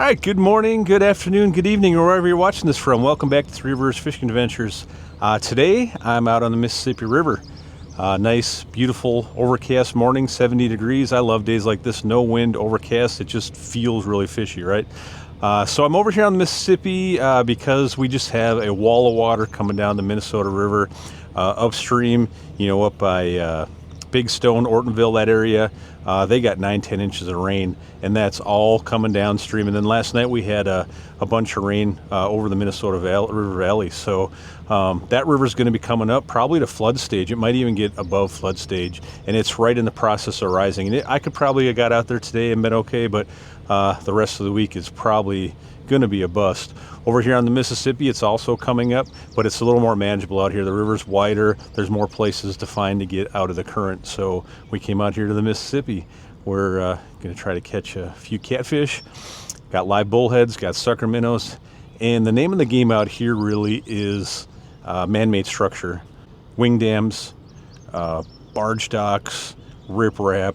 right, good morning, good afternoon, good evening, or wherever you're watching this from. Welcome back to Three Rivers Fishing Adventures. Today, I'm out on the Mississippi River. Nice, beautiful, overcast morning, 70 degrees. I love days like this, no wind, overcast. It just feels really fishy, right? So I'm over here on the Mississippi because we just have a wall of water coming down the Minnesota River upstream, up by Big Stone, Ortonville, that area. They got 9-10 inches of rain, and that's all coming downstream. And then last night we had a bunch of rain over the Minnesota River Valley. So that river's going to be coming up probably to flood stage. It might even get above flood stage, and it's right in the process of rising. And I could probably have got out there today and been okay, but the rest of the week is probably going to be a bust. Over here on the Mississippi, it's also coming up, but it's a little more manageable out here. The river's wider. There's more places to find to get out of the current. So we came out here to the Mississippi. We're going to try to catch a few catfish. Got live bullheads, got sucker minnows. And the name of the game out here really is man-made structure. Wing dams, barge docks, riprap.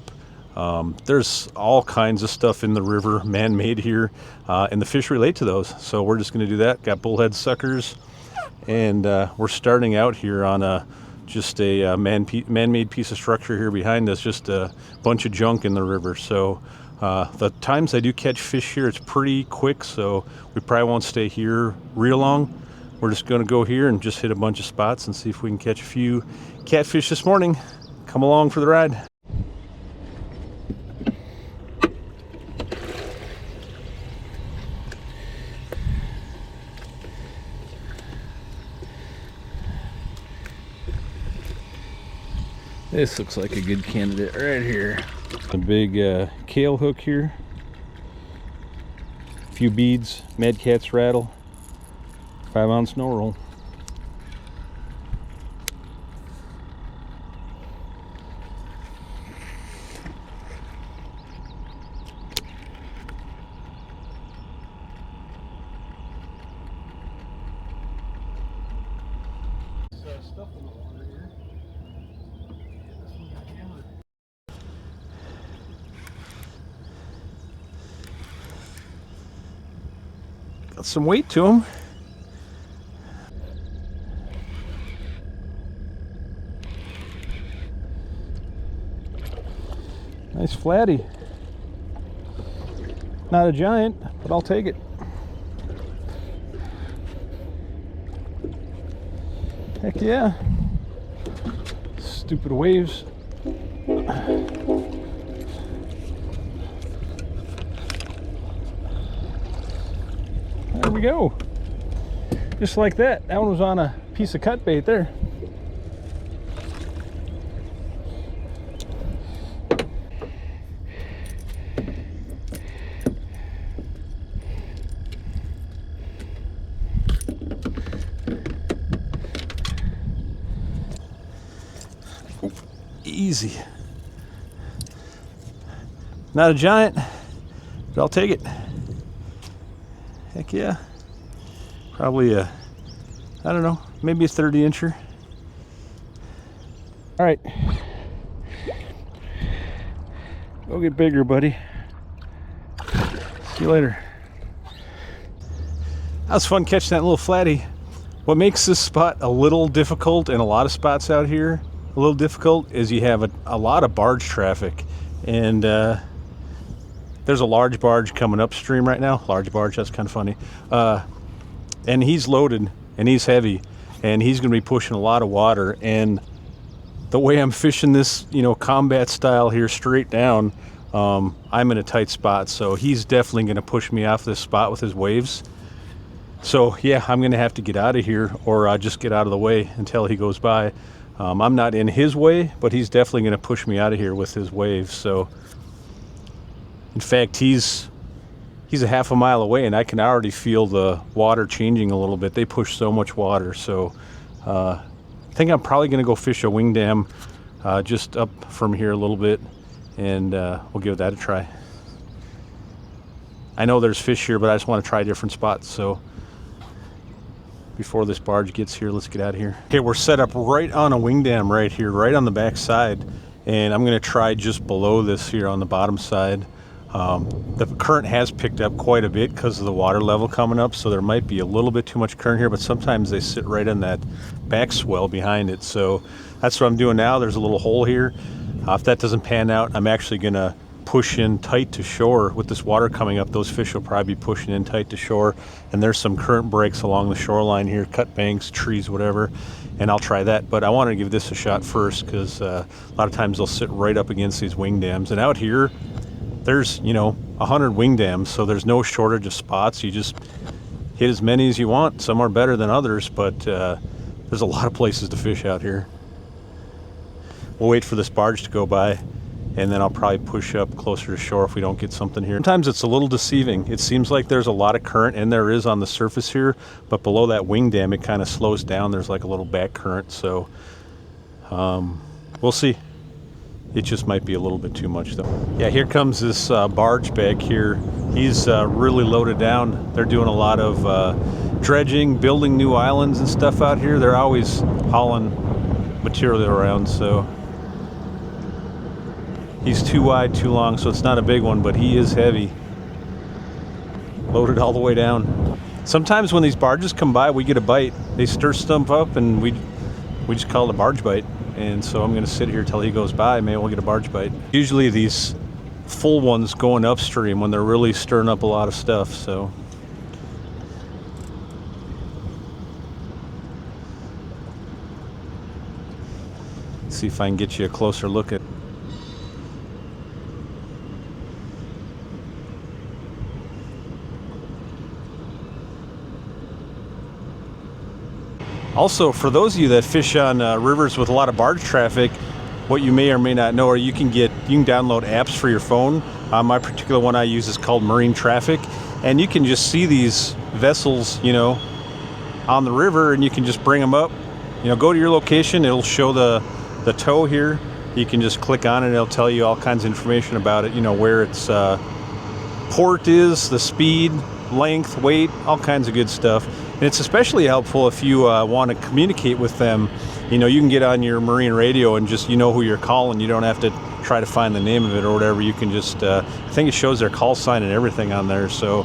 There's all kinds of stuff in the river, man-made here, and the fish relate to those. So we're just going to do that. Got bullhead suckers, and we're starting out here on just a man-made piece of structure here behind us, just a bunch of junk in the river. So the times I do catch fish here, it's pretty quick, so we probably won't stay here real long. We're just going to go here and just hit a bunch of spots and see if we can catch a few catfish this morning. Come along for the ride. This looks like a good candidate right here. A big kale hook here. A few beads, Mad Cat's rattle, 5-ounce no roll. Stuff in the water here. Got some weight to them. Nice flatty. Not a giant, but I'll take it. Heck yeah. Stupid waves. There we go. Just like that. That one was on a piece of cut bait there. Easy. Not a giant, but I'll take it. Heck yeah. Probably I don't know, maybe a 30-incher. All right. Go get bigger, buddy. See you later. That was fun catching that little flatty. What makes this spot a little difficult, and a lot of spots out here a little difficult, is you have a lot of barge traffic, and there's a large barge coming upstream right now. Large barge, that's kind of funny. And he's loaded and he's heavy, and he's going to be pushing a lot of water. And the way I'm fishing this, combat style here, straight down, I'm in a tight spot. So he's definitely going to push me off this spot with his waves. So yeah, I'm going to have to get out of here, or just get out of the way until he goes by. I'm not in his way, but he's definitely going to push me out of here with his waves. So, in fact, he's a half a mile away, and I can already feel the water changing a little bit. They push so much water. So, I think I'm probably going to go fish a wing dam just up from here a little bit, and we'll give that a try. I know there's fish here, but I just want to try different spots. So, before this barge gets here, let's get out of here. Okay, we're set up right on a wing dam right here, right on the back side, and I'm going to try just below this here on the bottom side. The current has picked up quite a bit because of the water level coming up, so there might be a little bit too much current here, but sometimes they sit right in that back swell behind it. So that's what I'm doing now. There's a little hole here. If that doesn't pan out, I'm actually going to push in tight to shore. With this water coming up, those fish will probably be pushing in tight to shore, and there's some current breaks along the shoreline here, cut banks, trees, whatever, and I'll try that. But I want to give this a shot first because a lot of times they'll sit right up against these wing dams, and out here there's 100 wing dams, so there's no shortage of spots. You just hit as many as you want. Some are better than others, but there's a lot of places to fish out here. We'll wait for this barge to go by, and then I'll probably push up closer to shore if we don't get something here. Sometimes it's a little deceiving. It seems like there's a lot of current, and there is on the surface here, but below that wing dam it kind of slows down. There's like a little back current, so we'll see. It just might be a little bit too much though. Yeah, here comes this barge back here. He's really loaded down. They're doing a lot of dredging, building new islands and stuff out here. They're always hauling material around, so he's too wide, too long, so it's not a big one, but he is heavy. Loaded all the way down. Sometimes when these barges come by, we get a bite. They stir stuff up, and we just call it a barge bite. And so I'm going to sit here till he goes by. Maybe we'll get a barge bite. Usually these full ones going upstream when they're really stirring up a lot of stuff. So see if I can get you a closer look at. Also, for those of you that fish on rivers with a lot of barge traffic, what you may or may not know, or you can download apps for your phone. My particular one I use is called Marine Traffic, and you can just see these vessels, on the river, and you can just bring them up. Go to your location. It'll show the tow here. You can just click on it. It'll tell you all kinds of information about it. Where its port is, the speed, length, weight, all kinds of good stuff. And it's especially helpful if you want to communicate with them. You can get on your marine radio and just who you're calling. You don't have to try to find the name of it or whatever. You can just I think it shows their call sign and everything on there. So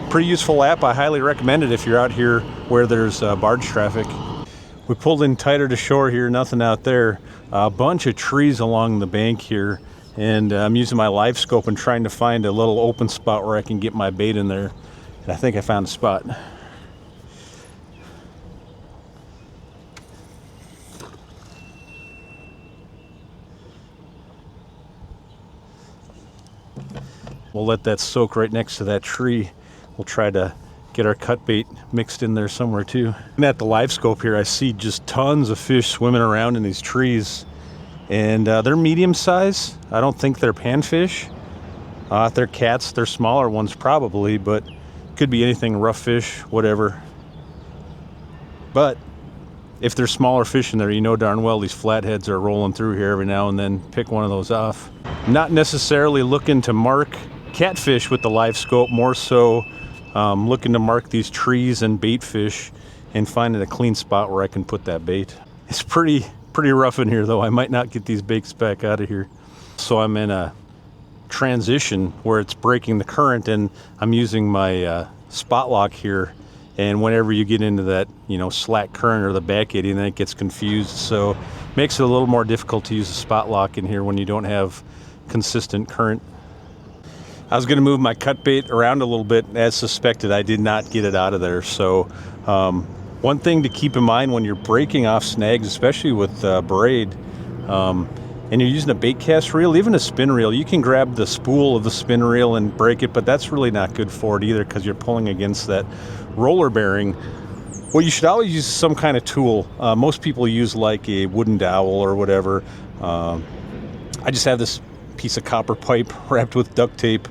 pretty useful app. I highly recommend it if you're out here where there's barge traffic. We pulled in tighter to shore here, nothing out there. A bunch of trees along the bank here, and I'm using my live scope and trying to find a little open spot where I can get my bait in there. And I think I found a spot. We'll let that soak right next to that tree. We'll try to get our cut bait mixed in there somewhere too. And at the live scope here, I see just tons of fish swimming around in these trees, and they're medium size. I don't think they're panfish. If they're cats, they're smaller ones probably, but could be anything, rough fish, whatever. But if there's smaller fish in there, darn well these flatheads are rolling through here every now and then. Pick one of those off. Not necessarily looking to mark catfish with the live scope, more so looking to mark these trees and bait fish and finding a clean spot where I can put that bait. It's pretty rough in here though. I might not get these baits back out of here. So I'm in a transition where it's breaking the current, and I'm using my spot lock here, and whenever you get into that slack current or the back eddy, then it gets confused, so makes it a little more difficult to use a spot lock in here when you don't have consistent current. I was going to move my cut bait around a little bit. As suspected, I did not get it out of there. So one thing to keep in mind when you're breaking off snags, especially with braid, and you're using a bait cast reel, even a spin reel, you can grab the spool of the spin reel and break it, but that's really not good for it either because you're pulling against that roller bearing. Well, you should always use some kind of tool. Most people use like a wooden dowel or whatever. I just have this piece of copper pipe wrapped with duct tape,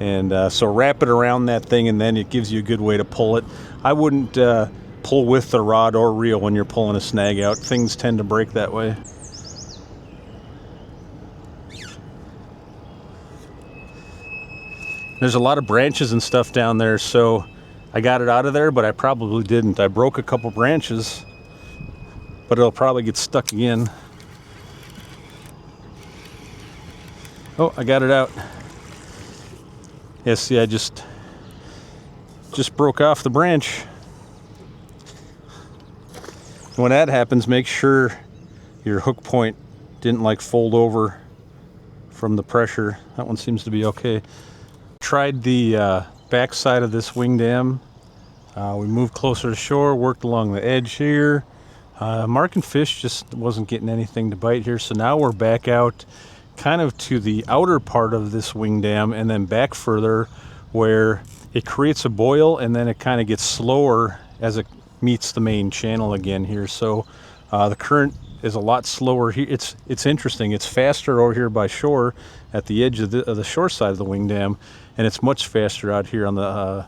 and so wrap it around that thing, and then it gives you a good way to pull it. I wouldn't pull with the rod or reel when you're pulling a snag out. Things tend to break that way. There's a lot of branches and stuff down there, so I got it out of there, but I probably didn't. I broke a couple branches, but it'll probably get stuck again. Oh, I got it out. Yeah, see, I just broke off the branch. When that happens, make sure your hook point didn't like fold over from the pressure. That one seems to be okay. Tried the back side of this wing dam. We moved closer to shore, worked along the edge here. Marking fish, just wasn't getting anything to bite here. So now we're back out kind of to the outer part of this wing dam and then back further where it creates a boil and then it kind of gets slower as it meets the main channel again here. So the current is a lot slower here. It's interesting. It's faster over here by shore at the edge of the shore side of the wing dam, and it's much faster out here on the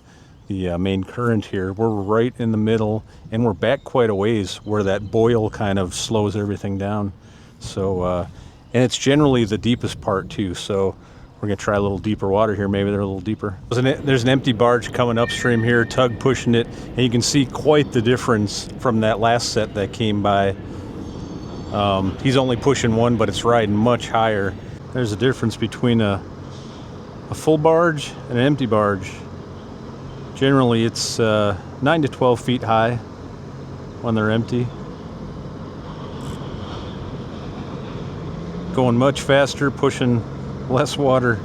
main current here. We're right in the middle, and we're back quite a ways where that boil kind of slows everything down. So and it's generally the deepest part too. So we're gonna try a little deeper water here. Maybe they're a little deeper. There's an empty barge coming upstream here, tug pushing it, and you can see quite the difference from that last set that came by. He's only pushing one, but it's riding much higher. There's a difference between a full barge and an empty barge. Generally, it's 9 to 12 feet high when they're empty. Going much faster, pushing less water.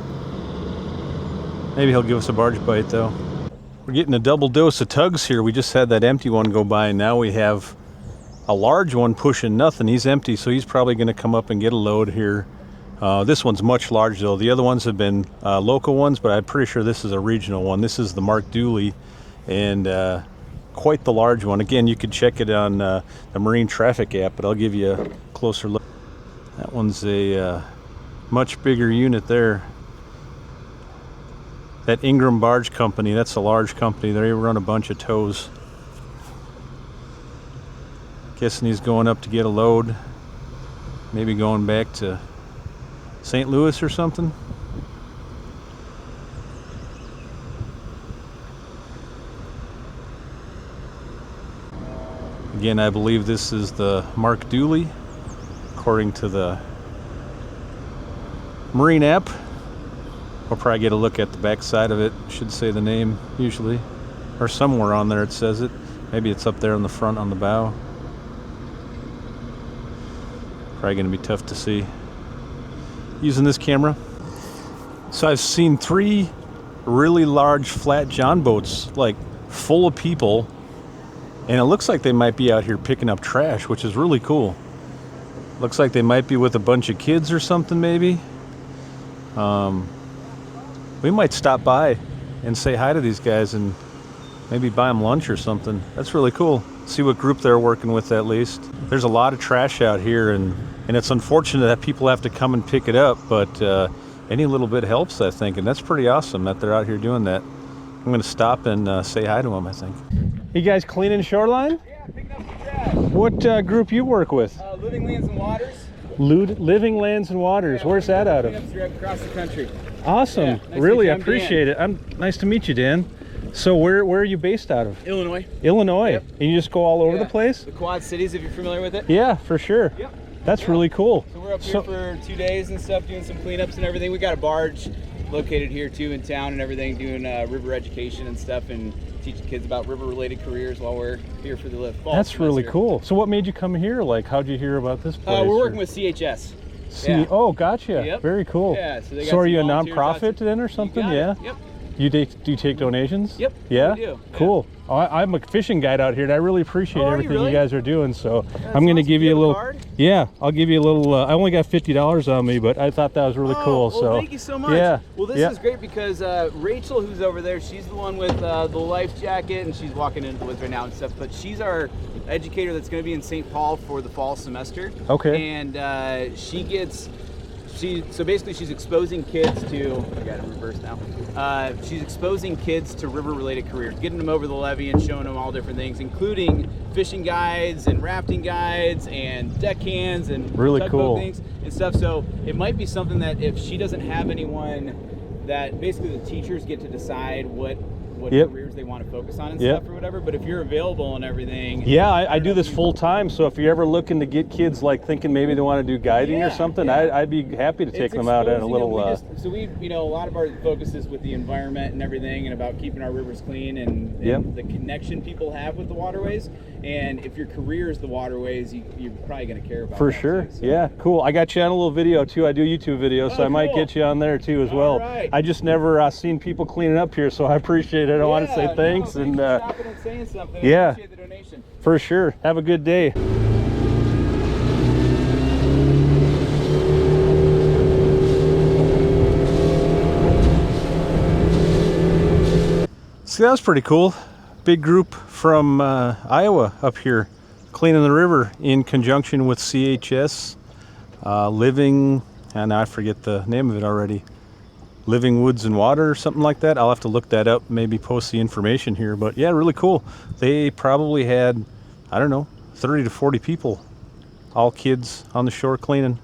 Maybe he'll give us a barge bite though. We're getting a double dose of tugs here. We just had that empty one go by, and now we have a large one pushing nothing. He's empty, so he's probably going to come up and get a load here. This one's much larger though. The other ones have been local ones, but I'm pretty sure this is a regional one. This is the Mark Dooley, and quite the large one. Again, you could check it on the Marine Traffic app, but I'll give you a closer look. That one's a much bigger unit there. That Ingram Barge Company, that's a large company. They run a bunch of tows. Guessing he's going up to get a load. Maybe going back to St. Louis or something. Again, I believe this is the Mark Dooley, according to the Marine app. We'll probably get a look at the back side of it. Should say the name usually, or somewhere on there it says it. Maybe it's up there on the front on the bow. Probably going to be tough to see using this camera. So I've seen 3 really large flat John boats, like full of people, and it looks like they might be out here picking up trash, which is really cool. Looks like they might be with a bunch of kids or something maybe. We might stop by and say hi to these guys and maybe buy them lunch or something. That's really cool. See what group they're working with at least. There's a lot of trash out here, and it's unfortunate that people have to come and pick it up, but any little bit helps, I think, and that's pretty awesome that they're out here doing that. I'm going to stop and say hi to them, I think. You guys cleaning shoreline? Yeah, picking up the trash. What group you work with? Living Lands and Waters. Living Lands and Waters. Yeah, where's that out of? Across the country. Awesome. Yeah, nice really to meet you, appreciate it. Nice to meet you, Dan. So where are you based out of? Illinois. Illinois. Yep. And you just go all over the place? The Quad Cities, if you're familiar with it. Yeah, for sure. Yep. That's really cool. So we're up here for 2 days and stuff, doing some cleanups and everything. We got a barge located here too in town and everything, doing river education and stuff, and teaching kids about river-related careers while we're here for the fall. That's really cool. So what made you come here? Like, how'd you hear about this place? We're working with CHS. Oh, gotcha. Yep. Very cool. Yeah. So are you a nonprofit then or something? Yeah. Yep. Do you take donations? Yep. Yeah. We do. Cool. Yeah. I'm a fishing guide out here, and I really appreciate everything you guys are doing. So I'm going to awesome. give you a little. Card? Yeah, I'll give you a little. I only got $50 on me, but I thought that was really cool. Well, so thank you so much. Yeah. Well, this is great because Rachel, who's over there, she's the one with the life jacket, and she's walking into the woods right now and stuff. But she's our educator that's going to be in St. Paul for the fall semester. Okay. And so basically she's exposing kids to, I got it in reverse now. She's exposing kids to river-related careers, getting them over the levee and showing them all different things, including fishing guides and rafting guides and deckhands and really tugboat cool things and stuff. So it might be something that if she doesn't have anyone, that basically the teachers get to decide what what Yep. careers they want to focus on and Yep. stuff or whatever. But if you're available and everything, Yeah, I do this full time. So if you're ever looking to get kids like thinking maybe they want to do guiding or something, I'd be happy to take them out at a little. You know, a lot of our focus is with the environment and everything, and about keeping our rivers clean and the connection people have with the waterways. And if your career is the waterways, you're probably going to care about For that sure. too, so. Yeah, cool. I got you on a little video too. I do YouTube videos, so I might get you on there too as well. Right. I just never seen people cleaning up here, so I appreciate it. I want to say thanks. Thanks and for stopping and saying something. I yeah, appreciate the donation. for sure. Have a good day. See, that was pretty cool. Big group from Iowa up here cleaning the river in conjunction with CHS Living, and I forget the name of it already, Living Woods and Water or something like that. I'll have to look that up, maybe post the information here. But yeah, really cool. They probably had, I don't know, 30 to 40 people, all kids on the shore cleaning.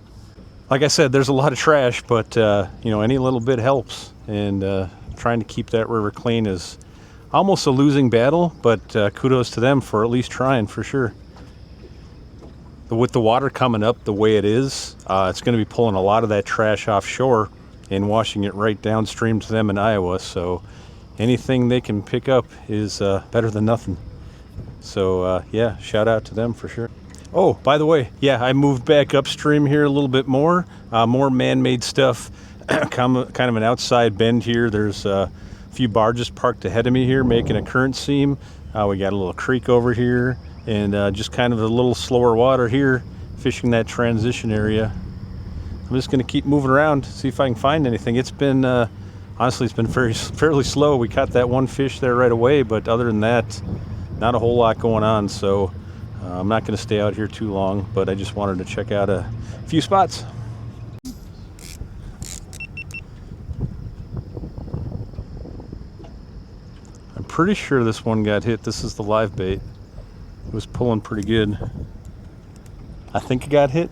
Like I said, there's a lot of trash, but you know, any little bit helps. And trying to keep that river clean is almost a losing battle, but kudos to them for at least trying, for sure. With the water coming up the way it is, it's going to be pulling a lot of that trash offshore and washing it right downstream to them in Iowa. So anything they can pick up is better than nothing. So yeah, shout out to them for sure. Oh, by the way, yeah, I moved back upstream here a little bit more man-made stuff. Kind of an outside bend here. There's a few barges parked ahead of me here making a current seam. We got a little creek over here, and just kind of a little slower water here, fishing that transition area. I'm just going to keep moving around, see if I can find anything. It's been, honestly, it's been fairly slow. We caught that one fish there right away, but other than that, not a whole lot going on. So I'm not going to stay out here too long, but I just wanted to check out a few spots. I'm pretty sure this one got hit. This is the live bait. It was pulling pretty good. I think it got hit.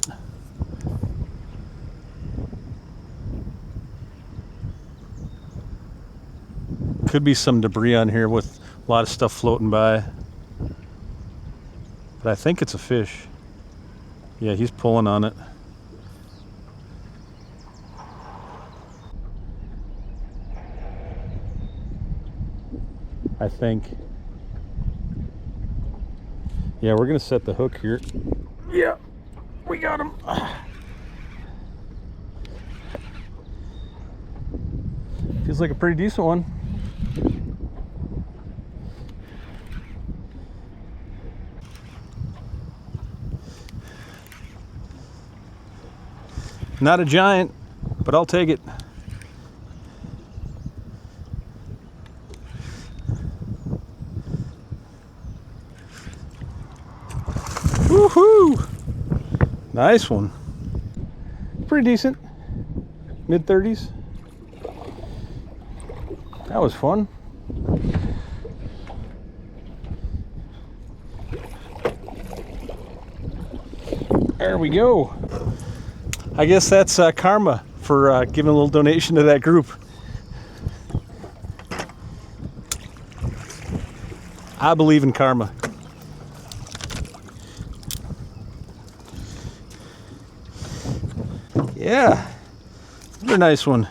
Could be some debris on here with a lot of stuff floating by. But I think it's a fish. Yeah, he's pulling on it. I think. Yeah, we're gonna set the hook here. Yeah, we got him. Feels like a pretty decent one. Not a giant, but I'll take it. Woohoo! Nice one. Pretty decent. Mid-30s. That was fun. There we go. I guess that's karma for giving a little donation to that group. I believe in karma. Yeah, another nice one.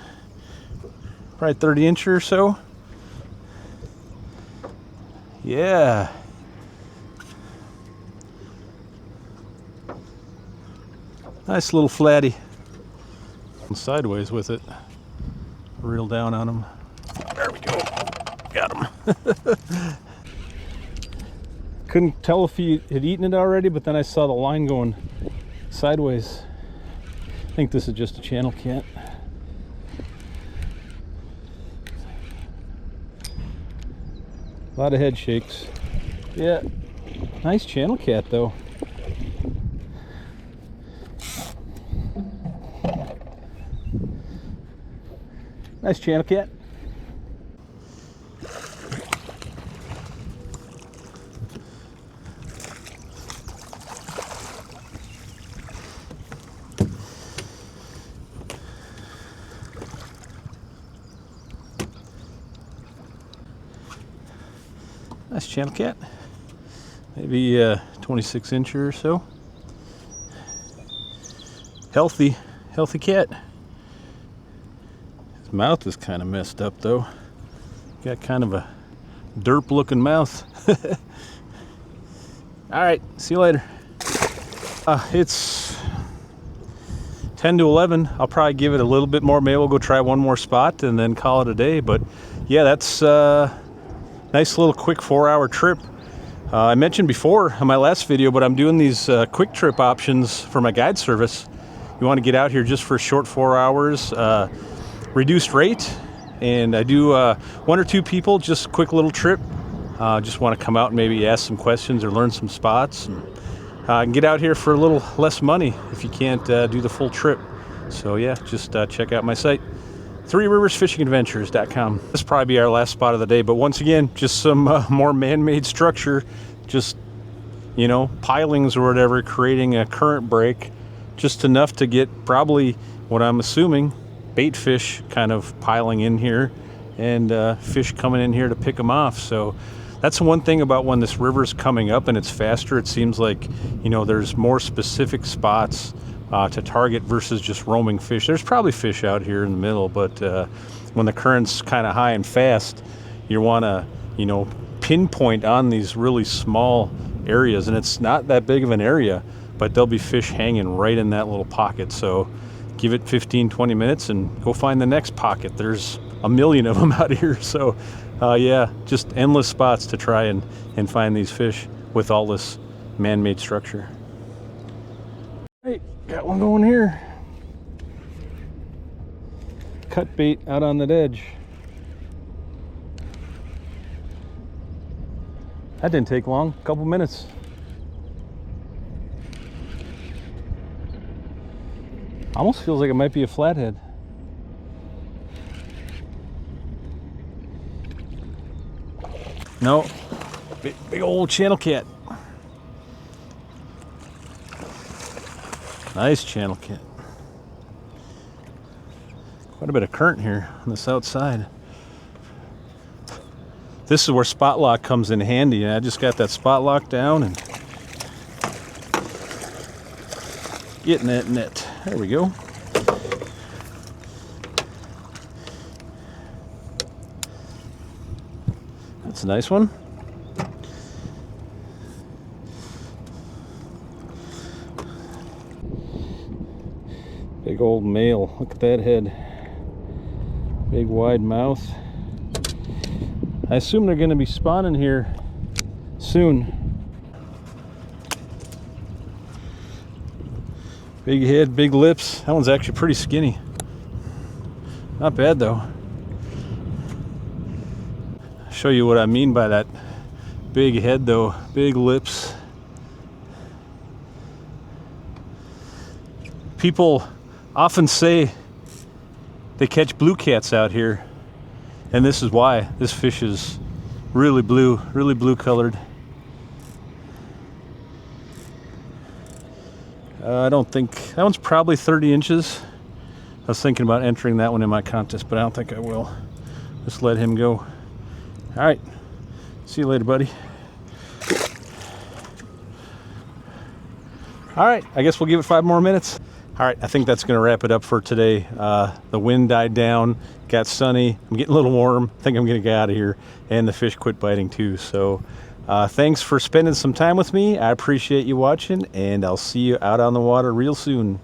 Probably 30-incher or so. Yeah. Nice little flatty. Sideways with it. Reel down on him. There we go. Got him. Couldn't tell if he had eaten it already, but then I saw the line going sideways. I think this is just a channel cat. A lot of head shakes. Yeah. Nice channel cat though. Nice channel cat. Nice channel cat. Maybe 26 incher or so. Healthy cat. His mouth is kind of messed up though. Got kind of a derp looking mouth. All right, see you later. It's 10 to 11. I'll probably give it a little bit more. Maybe we'll go try one more spot and then call it a day. But yeah, that's nice little quick 4-hour trip. I mentioned before on my last video, but I'm doing these quick trip options for my guide service. You want to get out here just for a short 4 hours, reduced rate, and I do 1 or 2 people, just quick little trip. Just want to come out and maybe ask some questions or learn some spots, and get out here for a little less money if you can't do the full trip. So yeah, just check out my site, threeriversfishingadventures.com. This will probably be our last spot of the day, but once again, just some more man-made structure, just, you know, pilings or whatever, creating a current break, just enough to get probably what I'm assuming bait fish kind of piling in here, and fish coming in here to pick them off. So that's the one thing about when this river's coming up and it's faster, it seems like, you know, there's more specific spots to target versus just roaming fish. There's probably fish out here in the middle, but when the current's kind of high and fast, you want to, you know, pinpoint on these really small areas, and it's not that big of an area, but there'll be fish hanging right in that little pocket. So give it 15-20 minutes and go find the next pocket. There's a million of them out here. So yeah, just endless spots to try and find these fish with all this man-made structure. Hey, got one going here. Cut bait out on the edge. That didn't take long, a couple minutes. Almost feels like it might be a flathead. No, big old channel cat. Nice channel cat. Quite a bit of current here on the south side. This is where spot lock comes in handy, and I just got that spot lock down and getting that net. There we go. That's a nice one. Big old male. Look at that head. Big wide mouth. I assume they're going to be spawning here soon. Big head, big lips. That one's actually pretty skinny. Not bad though. I'll show you what I mean by that. Big head though, big lips. People often say they catch blue cats out here, and this is why. This fish is really blue colored. I don't think, that one's probably 30 inches. I was thinking about entering that one in my contest, but I don't think I will. Just let him go. All right, see you later, buddy. All right, I guess we'll give it 5 more minutes. All right, I think that's gonna wrap it up for today. The wind died down, got sunny, I'm getting a little warm. I think I'm gonna get out of here, and the fish quit biting too. So thanks for spending some time with me. I appreciate you watching, and I'll see you out on the water real soon.